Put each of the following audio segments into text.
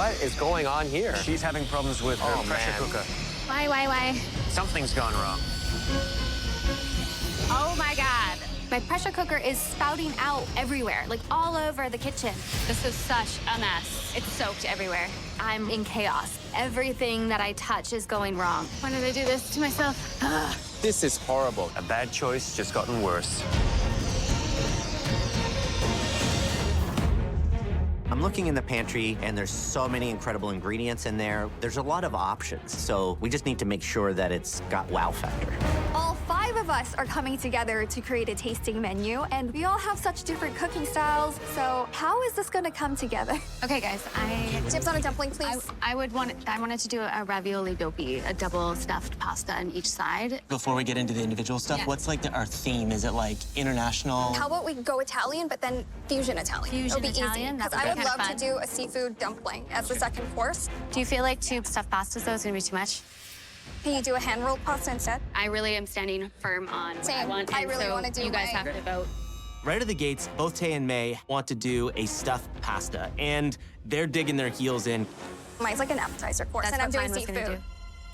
What is going on here? She's having problems with her pressure cooker. Why? Something's gone wrong. Oh my God. My pressure cooker is spouting out everywhere, like all over the kitchen. This is such a mess. It's soaked everywhere. I'm in chaos. Everything that I touch is going wrong. Why did I do this to myself? This is horrible. A bad choice just gotten worse. I'm looking in the pantry, and there's so many incredible ingredients in there. There's a lot of options, so we just need to make sure that it's got wow factor. All 5 of us are coming together to create a tasting menu, and we all have such different cooking styles, so how is this gonna come together? Okay, guys, Chips on a dumpling, please. I wanted to do a ravioli doppy, a double stuffed pasta on each side. Before we get into the individual stuff, what's like our theme? Is it like international? How about we go Italian, but then fusion Italian? It'll be Italian? easy, because I would love to do a seafood dumpling as the second course. Do you feel like 2 stuffed pastas, though, is gonna be too much? Can you do a hand-rolled pasta instead? I really am standing firm on what I Same. want. I and really so wanna do you guys my- have to vote. Right out of the gates, both Tay and May want to do a stuffed pasta, and they're digging their heels in. Mine's like an appetizer course, That's and I'm what doing mine was gonna seafood. do.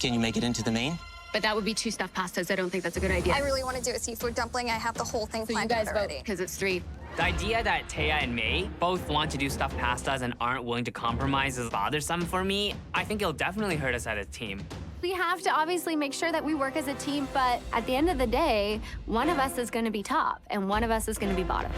Can you make it into the main? But that would be 2 stuffed pastas. I don't think that's a good idea. I really want to do a seafood dumpling. I have the whole thing So you planned out guys vote, already. because it's 3. The idea that Taya and May both want to do stuffed pastas and aren't willing to compromise is bothersome for me. I think it'll definitely hurt us as a team. We have to obviously make sure that we work as a team, but at the end of the day, one of us is going to be top and one of us is going to be bottom.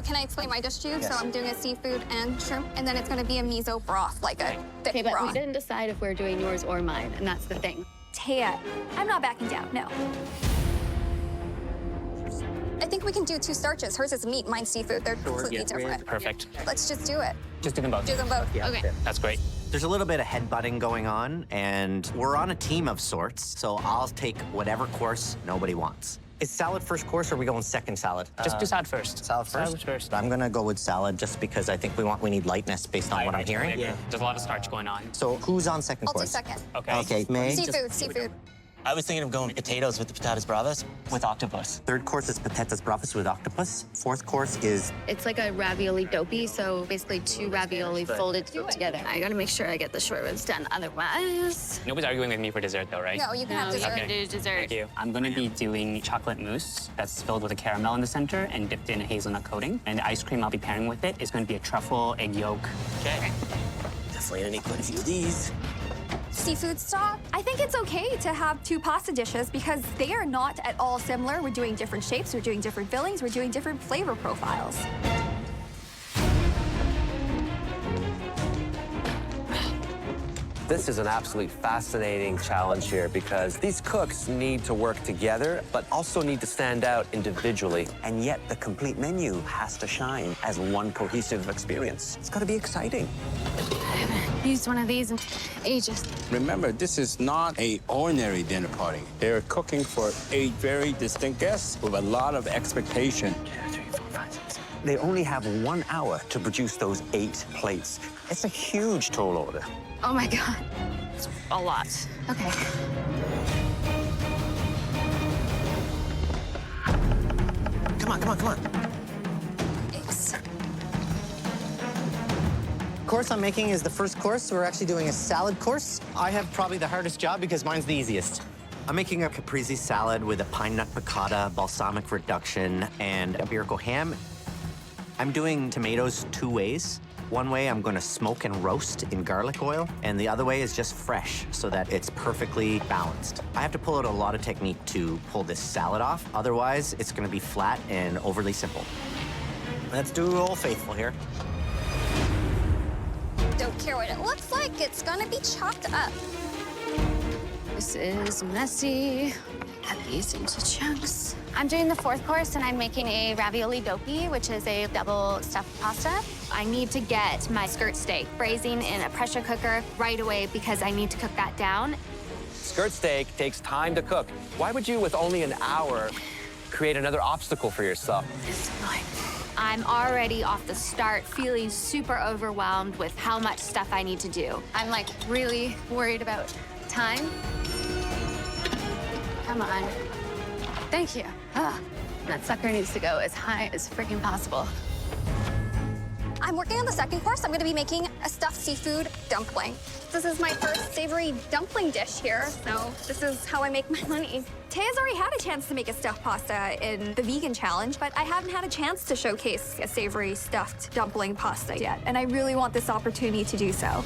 Can I explain my dish to you? So I'm doing a seafood and shrimp, and then it's going to be a miso broth, like a thick Okay, but we broth. didn't decide if we're doing yours or mine, and that's the thing. Taya, I'm not backing down, no. I think we can do 2 starches. Hers is meat, mine's seafood. They're completely different. Perfect. Let's just do it. Just do them both. Do them both. Okay. That's great. There's a little bit of headbutting going on, and we're on a team of sorts, so I'll take whatever course nobody wants. Is salad first course, or are we going second salad? Just do salad first. Salad first? Salad first. I'm gonna go with salad just because I think we need lightness based on what I'm hearing. Yeah. There's a lot of starch going on. So who's on second I'll do course? second. Okay. Okay, May. Seafood. I was thinking of going potatoes with the patatas bravas with octopus. Third course is patatas bravas with octopus. Fourth course is It's like a ravioli doppy, so basically 2 ravioli folded together. I gotta make sure I get the short ribs done, otherwise... Nobody's arguing with me for dessert, though, right? No, you can have you dessert. can do dessert. Thank you. I'm going to be doing chocolate mousse that's filled with a caramel in the center and dipped in a hazelnut coating. And the ice cream I'll be pairing with it is going to be a truffle egg yolk. Okay. Definitely gonna need quite a few of these. Seafood stock. I think it's okay to have 2 pasta dishes because they are not at all similar. We're doing different shapes, we're doing different fillings, we're doing different flavor profiles. This is an absolutely fascinating challenge here because these cooks need to work together, but also need to stand out individually. And yet the complete menu has to shine as one cohesive experience. It's got to be exciting. I haven't used one of these in ages. Remember, this is not an ordinary dinner party. They're cooking for 8 very distinct guests with a lot of expectation. They only have 1 hour to produce those 8 plates. It's a huge tall order. Oh my God. It's a lot. Okay. come on. Thanks. Course I'm making is the first course. We're actually doing a salad course. I have probably the hardest job because mine's the easiest. I'm making a caprese salad with a pine nut piccata, balsamic reduction, and iberico ham. I'm doing tomatoes 2 ways. One way I'm gonna smoke and roast in garlic oil, and the other way is just fresh so that it's perfectly balanced. I have to pull out a lot of technique to pull this salad off. Otherwise, it's gonna be flat and overly simple. Let's do Old Faithful here. Don't care what it looks like. It's gonna be chopped up. This is messy. Cut these into chunks. I'm doing the 4th course, and I'm making a ravioli doppy, which is a double stuffed pasta. I need to get my skirt steak braising in a pressure cooker right away because I need to cook that down. Skirt steak takes time to cook. Why would you, with only an hour, create another obstacle for yourself? It's annoying. I'm already off the start feeling super overwhelmed with how much stuff I need to do. I'm like really worried about time. Come on. Thank you. That sucker needs to go as high as freaking possible. I'm working on the second course. I'm gonna be making a stuffed seafood dumpling. This is my first savory dumpling dish here, so this is how I make my money. Taya's already had a chance to make a stuffed pasta in the vegan challenge, but I haven't had a chance to showcase a savory stuffed dumpling pasta yet, and I really want this opportunity to do so.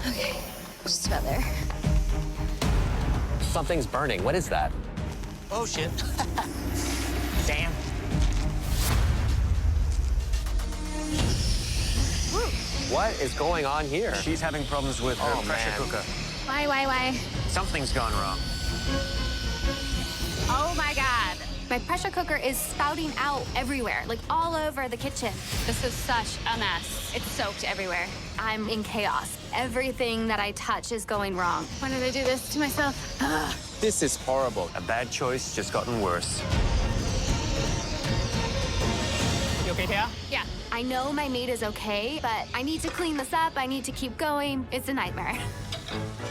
Okay, just about there. Something's burning. What is that? Oh, shit. Damn. What is going on here? She's having problems with her pressure man. cooker. Why? Something's gone wrong. Oh my God. My pressure cooker is spouting out everywhere, like all over the kitchen. This is such a mess. It's soaked everywhere. I'm in chaos. Everything that I touch is going wrong. Why did I do this to myself? Ugh. This is horrible. A bad choice just gotten worse. You okay, Taya? Yeah, I know my mate is okay, but I need to clean this up. I need to keep going. It's a nightmare.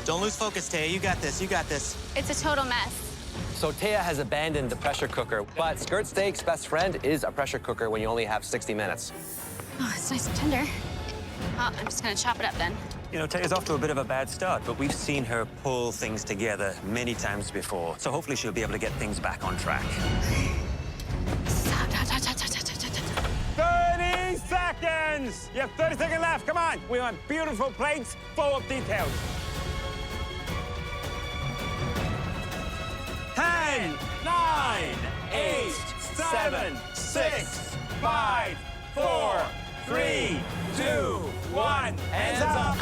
Don't lose focus, Taya. You got this. You got this. It's a total mess. So Taya has abandoned the pressure cooker, but skirt steak's best friend is a pressure cooker when you only have 60 minutes. Oh, it's nice and tender. Oh, I'm just gonna chop it up then. You know, Taya's off to a bit of a bad start, but we've seen her pull things together many times before. So hopefully she'll be able to get things back on track. 30 seconds! You have 30 seconds left. Come on. We want beautiful plates full of details. 10, 9, 8, 7, 6, 5, 4, 3, 2, 1. Hands up.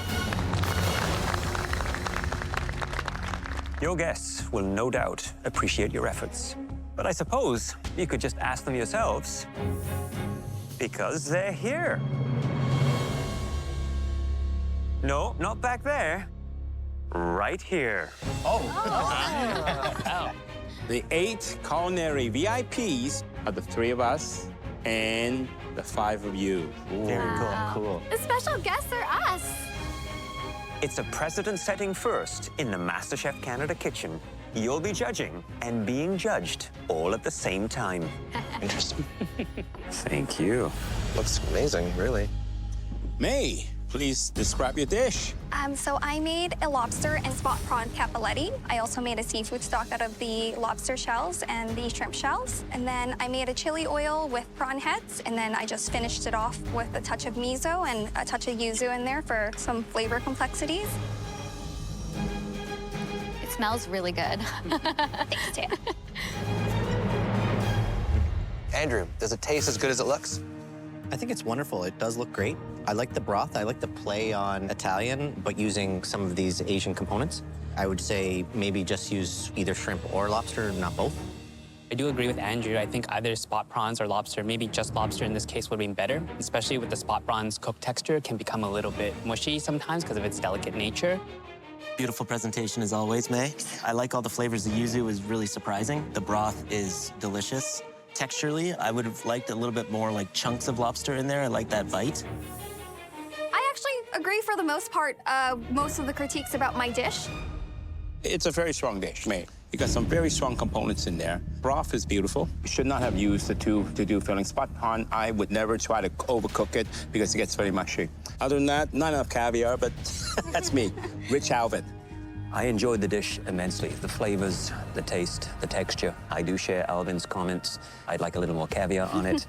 Your guests will no doubt appreciate your efforts. But I suppose you could just ask them yourselves, because they're here. No, not back there. Right here. The 8 culinary VIPs are the 3 of us and the 5 of you. Very cool. The special guests are us. It's a precedent-setting first in the MasterChef Canada kitchen. You'll be judging and being judged all at the same time. Interesting. Thank you. Looks amazing, really. May, please describe your dish. So I made a lobster and spot prawn capelletti. I also made a seafood stock out of the lobster shells and the shrimp shells. And then I made a chili oil with prawn heads. And then I just finished it off with a touch of miso and a touch of yuzu in there for some flavor complexities. It smells really good. Thanks, Taya. Andrew, does it taste as good as it looks? I think it's wonderful. It does look great. I like the broth. I like the play on Italian, but using some of these Asian components. I would say maybe just use either shrimp or lobster, not both. I do agree with Andrew. I think either spot prawns or lobster, maybe just lobster in this case would be better, especially with the spot prawns cooked texture can become a little bit mushy sometimes because of its delicate nature. Beautiful presentation as always, May. I like all the flavors. The yuzu is really surprising. The broth is delicious. Texturally, I would have liked a little bit more like chunks of lobster in there. I like that bite. I actually agree for the most part, most of the critiques about my dish. It's a very strong dish, May. You got some very strong components in there. Broth is beautiful. You should not have used the 2 to do filling. Spot prawn, I would never try to overcook it because it gets very mushy. Other than that, not enough caviar, but that's me, Rich Alvin. I enjoyed the dish immensely. The flavors, the taste, the texture. I do share Alvin's comments. I'd like a little more caviar on it.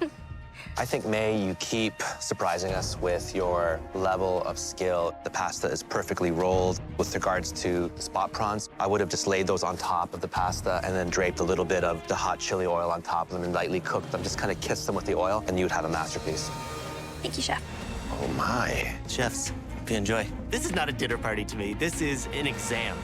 I think, May, you keep surprising us with your level of skill. The pasta is perfectly rolled. With regards to the spot prawns, I would have just laid those on top of the pasta and then draped a little bit of the hot chili oil on top of them and lightly cooked them. Just kind of kissed them with the oil, and you would have a masterpiece. Thank you, Chef. Oh, my. Chefs, hope you enjoy. This is not a dinner party to me. This is an exam.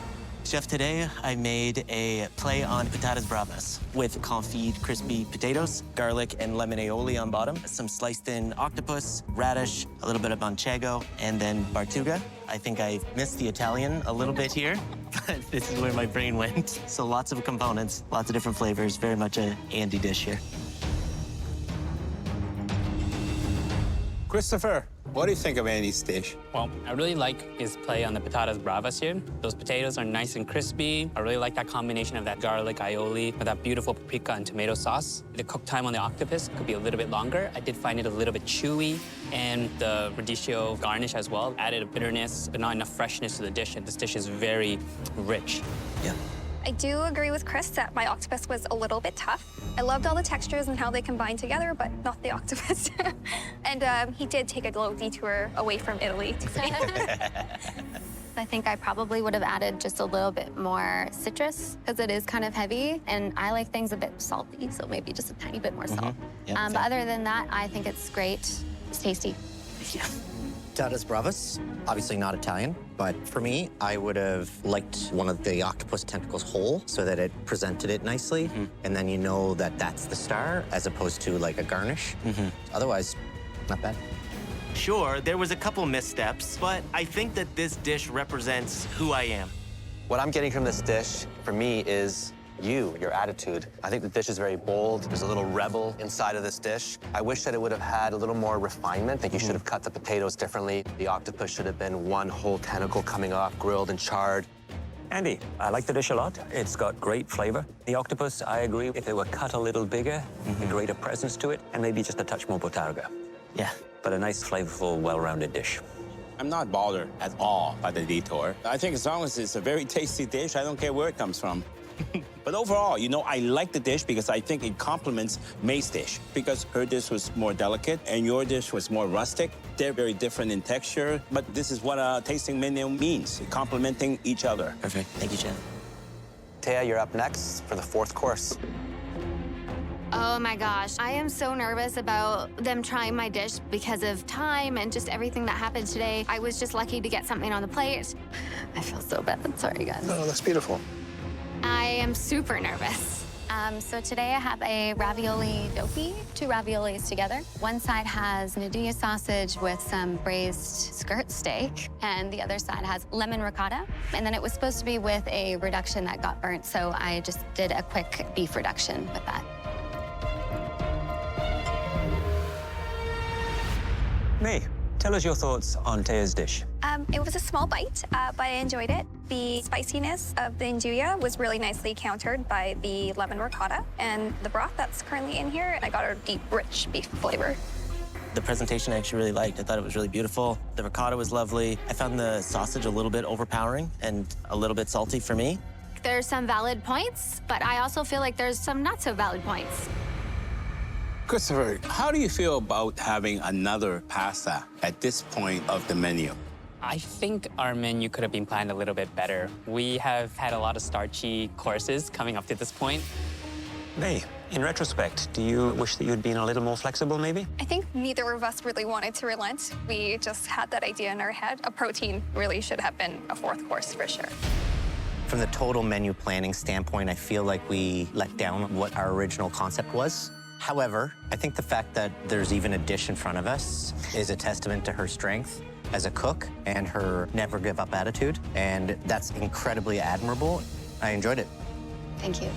Chef, today I made a play on patatas bravas with confit crispy potatoes, garlic and lemon aioli on bottom, some sliced in octopus, radish, a little bit of manchego, and then bartuga. I think I missed the Italian a little bit here, but this is where my brain went. So lots of components, lots of different flavors, very much a Andy dish here. Christopher, what do you think of Andy's dish? Well, I really like his play on the patatas bravas here. Those potatoes are nice and crispy. I really like that combination of that garlic aioli with that beautiful paprika and tomato sauce. The cook time on the octopus could be a little bit longer. I did find it a little bit chewy, and the radicchio garnish as well added a bitterness, but not enough freshness to the dish, and this dish is very rich. Yeah. I do agree with Chris that my octopus was a little bit tough. I loved all the textures and how they combined together, but not the octopus. And he did take a little detour away from Italy to say. I think I probably would have added just a little bit more citrus because it is kind of heavy, and I like things a bit salty, so maybe just a tiny bit more salt. Yeah, but other than that, I think it's great. It's tasty. Yeah. Patatas bravas, obviously not Italian, but for me, I would have liked one of the octopus tentacles whole so that it presented it nicely, and then you know that that's the star as opposed to like a garnish. Otherwise, not bad. Sure, there was a couple missteps, but I think that this dish represents who I am. What I'm getting from this dish, for me, is your attitude. I think the dish is very bold. There's a little rebel inside of this dish. I wish that it would have had a little more refinement. I think you should have cut the potatoes differently. The octopus should have been one whole tentacle coming off, grilled and charred. Andy, I like the dish a lot. It's got great flavor. The octopus, I agree, if it were cut a little bigger, a greater presence to it, and maybe just a touch more botarga. Yeah. But a nice, flavorful, well-rounded dish. I'm not bothered at all by the detour. I think as long as it's a very tasty dish, I don't care where it comes from. But overall, you know, I like the dish because I think it complements May's dish because her dish was more delicate and your dish was more rustic. They're very different in texture, but this is what a tasting menu means, complementing each other. Perfect. Thank you, Chef. Taya, you're up next for the fourth course. Oh my gosh, I am so nervous about them trying my dish because of time and just everything that happened today. I was just lucky to get something on the plate. I feel so bad. Sorry, guys. No, that's beautiful. I am super nervous. So today I have a ravioli dopi, 2 raviolis together. One side has nudilla sausage with some braised skirt steak, and the other side has lemon ricotta. And then it was supposed to be with a reduction that got burnt, so I just did a quick beef reduction with that. May, tell us your thoughts on Taya's dish. It was a small bite, but I enjoyed it. The spiciness of the nduja was really nicely countered by the lemon ricotta and the broth that's currently in here. I got a deep, rich beef flavor. The presentation I actually really liked. I thought it was really beautiful. The ricotta was lovely. I found the sausage a little bit overpowering and a little bit salty for me. There's some valid points, but I also feel like there's some not so valid points. Christopher, how do you feel about having another pasta at this point of the menu? I think our menu could have been planned a little bit better. We have had a lot of starchy courses coming up to this point. May, in retrospect, do you wish that you had been a little more flexible, maybe? I think neither of us really wanted to relent. We just had that idea in our head. A protein really should have been a 4th course for sure. From the total menu planning standpoint, I feel like we let down what our original concept was. However, I think the fact that there's even a dish in front of us is a testament to her strength as a cook and her never give up attitude. And that's incredibly admirable. I enjoyed it. Thank you.